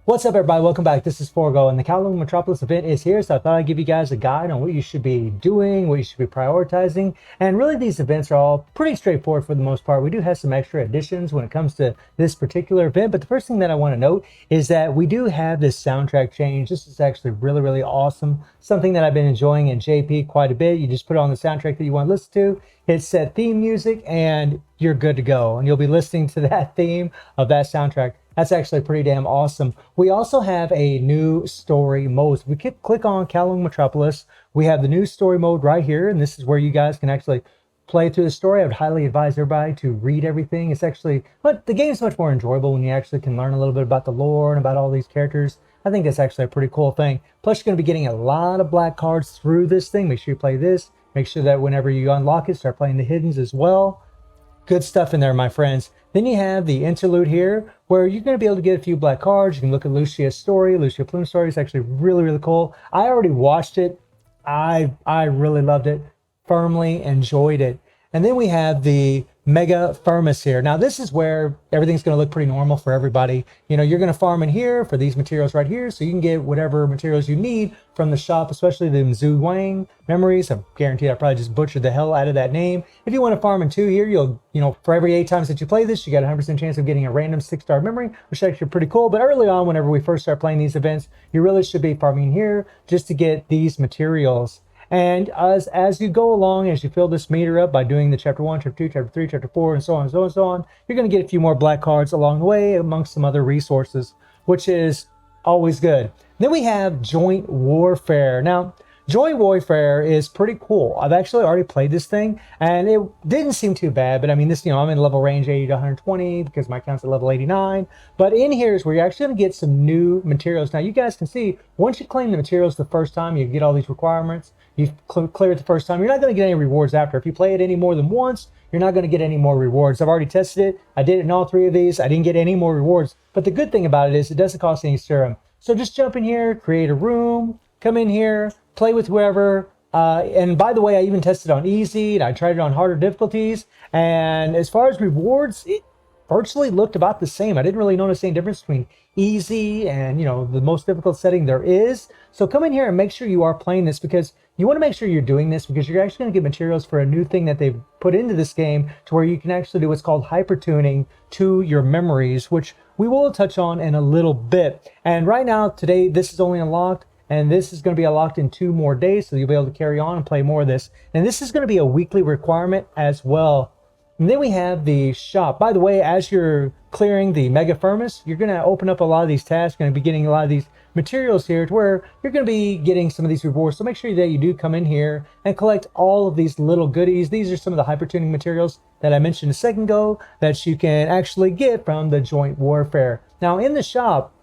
What's up, everybody? Welcome back. This is Forgo, and the Kowloong Metropolis event is here, so I thought I'd give you guys a guide on what you should be doing, what you should be prioritizing. And really, these events are all pretty straightforward for the most part. We do have some extra additions when it comes to this particular event, but the first thing that I want to note is that we do have this soundtrack change. This is actually really awesome. Something that I've been enjoying in JP quite a bit. You just put on the soundtrack that you want to listen to, hit set theme music, and you're good to go. And you'll be listening to that theme of that soundtrack. That's actually pretty damn awesome. We also have a new story mode. We can click on Kowloong Metropolis. We have the new story mode right here, and this is where you guys can actually play through the story. I would highly advise everybody to read everything. It's actually, but the game's much more enjoyable when you actually can learn a little bit about the lore and about all these characters. I think that's actually a pretty cool thing. Plus, you're going to be getting a lot of black cards through this thing. Make sure you play this. Make sure that whenever you unlock it, start playing the hiddens as well. Good stuff in there, my friends. Then you have the interlude here, where you're going to be able to get a few black cards. You can look at Lucia's story, Lucia Plume's story. It's actually really cool. I already watched it. I really loved it. Firmly enjoyed it. And then we have the Mega Firmus here. Now this is where everything's going to look pretty normal for everybody. You know, you're going to farm in here for these materials right here, so you can get whatever materials you need from the shop, especially the Zhu Wang memories. I'm guaranteed I probably just butchered the hell out of that name. If you want to farm in 2 here, you'll, for every 8 times that you play this, you got a 100% chance of getting a random 6-star memory, which is actually pretty cool. But early on, whenever we first start playing these events, you really should be farming here just to get these materials. And as you go along, as you fill this meter up by doing the chapter 1, chapter 2, chapter 3, chapter 4, and so on and so on and so on, you're going to get a few more black cards along the way amongst some other resources, which is always good. Then we have Joint Warfare. Now, Joint Warfare is pretty cool. I've actually already played this thing, and it didn't seem too bad. But I mean, this, I'm in level range 80 to 120 because my account's at level 89. But in here is where you're actually going to get some new materials. Now, you guys can see, once you claim the materials the first time, you get all these requirements. You clear it the first time. You're not going to get any rewards after. If you play it any more than once, you're not going to get any more rewards. I've already tested it. I did it in all 3 of these. I didn't get any more rewards. But the good thing about it is it doesn't cost any serum. So just jump in here, create a room, come in here, play with whoever. And by the way, I even tested on easy, and I tried it on harder difficulties. And as far as rewards, it virtually looked about the same. I didn't really notice any difference between easy and, the most difficult setting there is. So come in here and make sure you are playing this, because you want to make sure you're doing this, because you're actually going to get materials for a new thing that they've put into this game to where you can actually do what's called hypertuning to your memories, which we will touch on in a little bit. And right now, today, this is only unlocked. And this is going to be unlocked in 2 more days, so you'll be able to carry on and play more of this. And this is going to be a weekly requirement as well. And then we have the shop. By the way, as you're clearing the Mega Firmus, you're going to open up a lot of these tasks. You're going to be getting a lot of these materials here to where you're going to be getting some of these rewards. So make sure that you do come in here and collect all of these little goodies. These are some of the hypertuning materials that I mentioned a second ago that you can actually get from the Joint Warfare. Now, in the shop,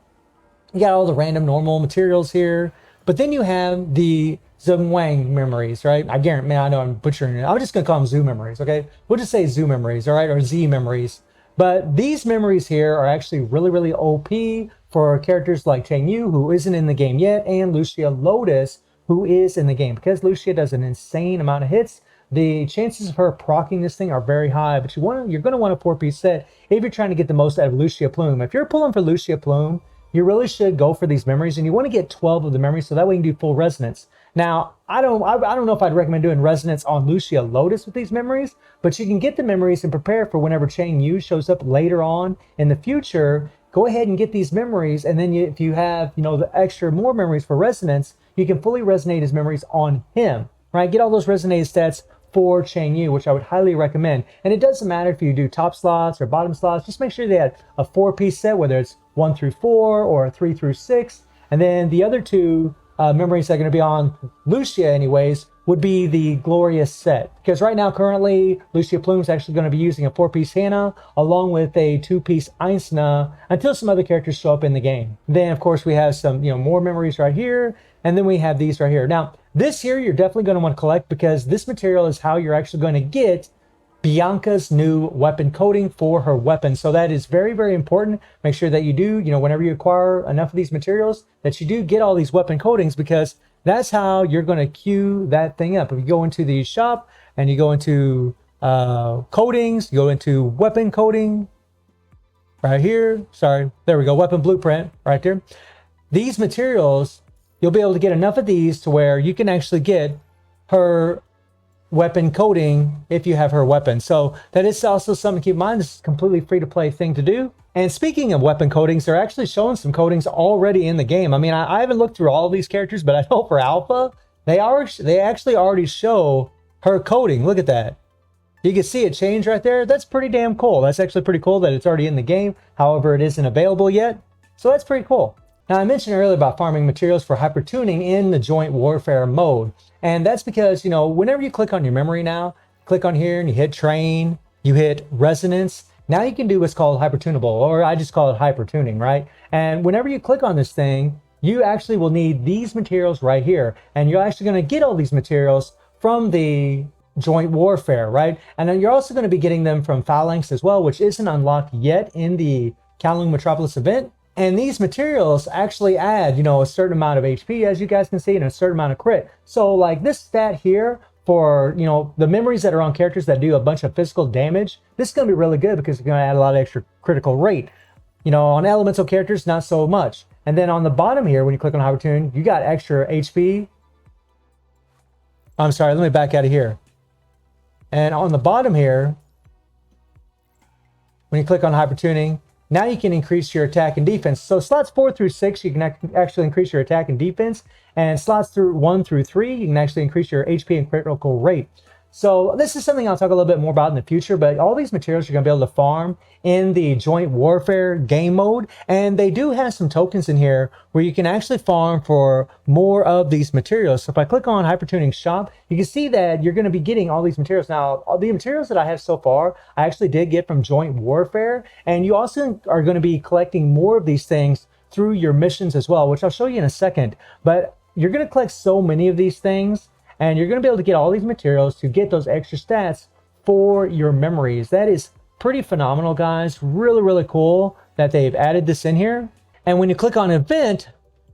you got all the random normal materials here, but then you have the Zhu Wang memories, right? I guarantee, man, I know I'm butchering it. I'm just going to call them Zoo memories, okay? We'll just say Zoo memories, all right? Or Z memories. But these memories here are actually really OP for characters like Cheng Yu, who isn't in the game yet, and Lucia Lotus, who is in the game. Because Lucia does an insane amount of hits, the chances of her proccing this thing are very high. But you're going to want a 4-piece set if you're trying to get the most out of Lucia Plume. If you're pulling for Lucia Plume, you really should go for these memories, and you want to get 12 of the memories so that way you can do full resonance. Now, I don't know if I'd recommend doing resonance on Lucia Lotus with these memories, but you can get the memories and prepare for whenever Cheng Yu shows up later on in the future. Go ahead and get these memories, and then if you have, the extra more memories for resonance, you can fully resonate his memories on him, right? Get all those resonated stats for Cheng Yu, which I would highly recommend. And it doesn't matter if you do top slots or bottom slots. Just make sure they have a 4-piece set, whether it's 1 through 4 or 3 through 6. And then the other 2 memories that are going to be on Lucia anyways would be the Glorious set. Because right now, currently, Lucia Plume is actually going to be using a 4-piece Hannah along with a 2-piece Einstein until some other characters show up in the game. Then, of course, we have some, more memories right here. And then we have these right here. Now, this here, you're definitely going to want to collect, because this material is how you're actually going to get Bianca's new weapon coating for her weapon. So that is very important. Make sure that you do, whenever you acquire enough of these materials, that you do get all these weapon coatings, because that's how you're going to queue that thing up. If you go into the shop and you go into coatings, you go into weapon coating, right here. Sorry, there we go. Weapon blueprint right there. These materials, you'll be able to get enough of these to where you can actually get her weapon coating if you have her weapon. So that is also something to keep in mind. This is a completely free to play thing to do. And speaking of weapon coatings, they're actually showing some coatings already in the game. I mean, I haven't looked through all of these characters, but I know for Alpha, they actually already show her coating. Look at that. You can see it change right there. That's pretty damn cool. That's actually pretty cool that it's already in the game. However, it isn't available yet. So that's pretty cool. Now, I mentioned earlier about farming materials for hypertuning in the joint warfare mode. And that's because, you know, whenever you click on your memory now, click on here and you hit train, you hit resonance. Now you can do what's called hypertunable, or I just call it hypertuning, right? And whenever you click on this thing, you actually will need these materials right here. And you're actually going to get all these materials from the joint warfare, right? And then you're also going to be getting them from Phalanx as well, which isn't unlocked yet in the Kowloong Metropolis event. And these materials actually add, you know, a certain amount of HP, as you guys can see, and a certain amount of crit. So like this stat here for, you know, the memories that are on characters that do a bunch of physical damage, this is going to be really good because it's going to add a lot of extra critical rate. You know, on elemental characters, not so much. And then on the bottom here, when you click on Hypertune, you got extra HP. I'm sorry, let me back out of here. And on the bottom here, when you click on Hypertuning, now you can increase your attack and defense. So slots 4 through 6, you can actually increase your attack and defense. And slots through 1 through 3, you can actually increase your HP and critical rate. So this is something I'll talk a little bit more about in the future, but all these materials you're going to be able to farm in the joint warfare game mode. And they do have some tokens in here where you can actually farm for more of these materials. So if I click on Hypertuning Shop, you can see that you're going to be getting all these materials. Now, all the materials that I have so far, I actually did get from joint warfare. And you also are going to be collecting more of these things through your missions as well, which I'll show you in a second. But you're going to collect so many of these things, and you're going to be able to get all these materials to get those extra stats for your memories. That is pretty phenomenal, guys. Really, really cool that they've added this in here. And when you click on event,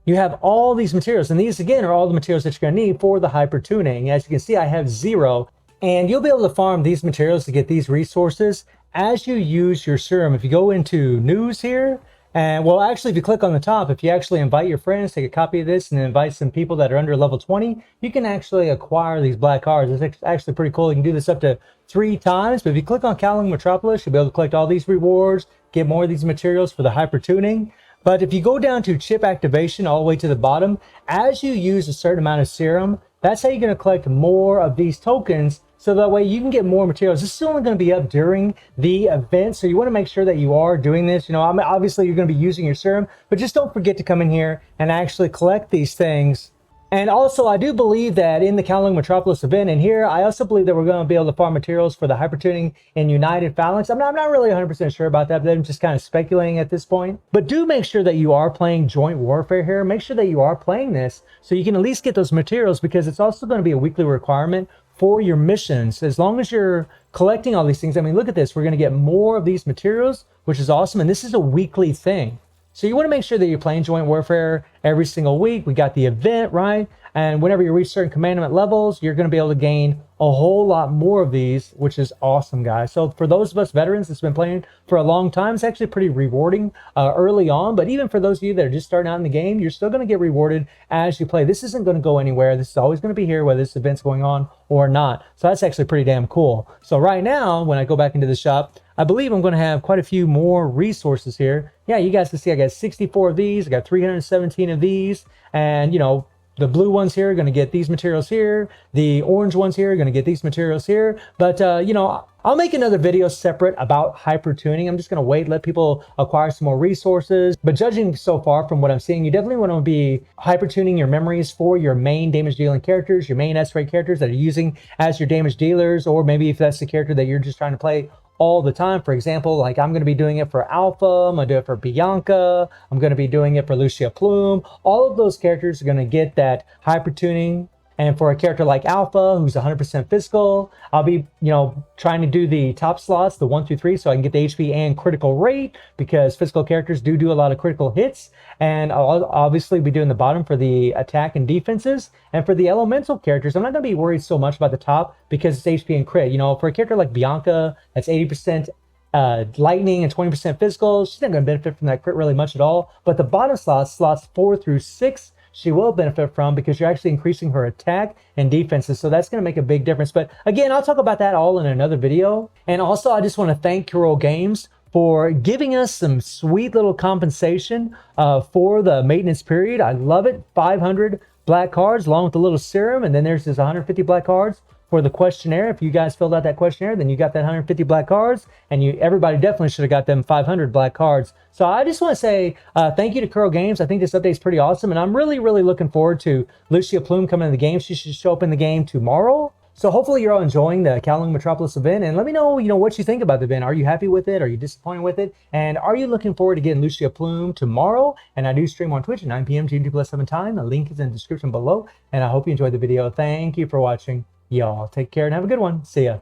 you have all these materials. And these, again, are all the materials that you're going to need for the hypertuning. As you can see, I have 0. And you'll be able to farm these materials to get these resources as you use your serum. If you go into news here, and well, actually, if you click on the top, if you actually invite your friends, take a copy of this and invite some people that are under level 20, you can actually acquire these black cards. It's actually pretty cool. You can do this up to 3 times. But if you click on Kowloong Metropolis, you'll be able to collect all these rewards, get more of these materials for the hypertuning. But if you go down to chip activation all the way to the bottom, as you use a certain amount of serum, that's how you're going to collect more of these tokens. So that way you can get more materials. This is only going to be up during the event. So you want to make sure that you are doing this. You know, I mean, obviously you're going to be using your serum, but just don't forget to come in here and actually collect these things. And also, I do believe that in the Kowloong Metropolis event in here, I also believe that we're going to be able to farm materials for the hypertuning in United Phalanx. I'm not really 100% sure about that, but I'm just kind of speculating at this point. But do make sure that you are playing Joint Warfare here. Make sure that you are playing this so you can at least get those materials, because it's also going to be a weekly requirement for your missions. As long as you're collecting all these things, I mean, look at this. We're going to get more of these materials, which is awesome. And this is a weekly thing. So you want to make sure that you're playing Joint Warfare every single week. We got the event, right? And whenever you reach certain commandment levels, you're going to be able to gain a whole lot more of these, which is awesome, guys. So for those of us veterans that's been playing for a long time, it's actually pretty rewarding early on. But even for those of you that are just starting out in the game, you're still going to get rewarded as you play. This isn't going to go anywhere. This is always going to be here, whether this event's going on or not. So that's actually pretty damn cool. So right now, when I go back into the shop, I believe I'm going to have quite a few more resources here. Yeah, you guys can see I got 64 of these. I got 317 of these. And, you know, the blue ones here are going to get these materials here. The orange ones here are going to get these materials here. But, you know, I'll make another video separate about hypertuning. I'm just going to wait, let people acquire some more resources. But judging so far from what I'm seeing, you definitely want to be hypertuning your memories for your main damage dealing characters, your main S-rate characters that are using as your damage dealers, or maybe if that's the character that you're just trying to play all the time. For example, like I'm going to be doing it for Alpha, I'm going to do it for Bianca, I'm going to be doing it for Lucia Plume. All of those characters are going to get that hypertuning. And for a character like Alpha, who's 100% physical, I'll be, you know, trying to do the top slots, the 1 through 3, so I can get the HP and critical rate, because physical characters do a lot of critical hits. And I'll obviously be doing the bottom for the attack and defenses. And for the elemental characters, I'm not going to be worried so much about the top because it's HP and crit. You know, for a character like Bianca, that's 80% lightning and 20% physical. She's not going to benefit from that crit really much at all. But the bottom slots 4 through 6, she will benefit from, because you're actually increasing her attack and defenses. So that's going to make a big difference. But again, I'll talk about that all in another video. And also, I just want to thank Kowloong Games for giving us some sweet little compensation for the maintenance period. I love it. 500 black cards along with a little serum, and then there's this 150 black cards for the questionnaire. If you guys filled out that questionnaire, then you got that 150 black cards, and everybody definitely should have got them 500 black cards. So I just want to say thank you to Kowloong Games. I think this update is pretty awesome, and I'm really looking forward to Lucia Plume coming in the game. She should show up in the game tomorrow. So hopefully you're all enjoying the Kowloong Metropolis event, and let me know, what you think about the event. Are you happy with it? Are you disappointed with it? And are you looking forward to getting Lucia Plume tomorrow? And I do stream on Twitch at 9 p.m. GMT+7 time. The link is in the description below, and I hope you enjoyed the video. Thank you for watching. Y'all take care and have a good one. See ya.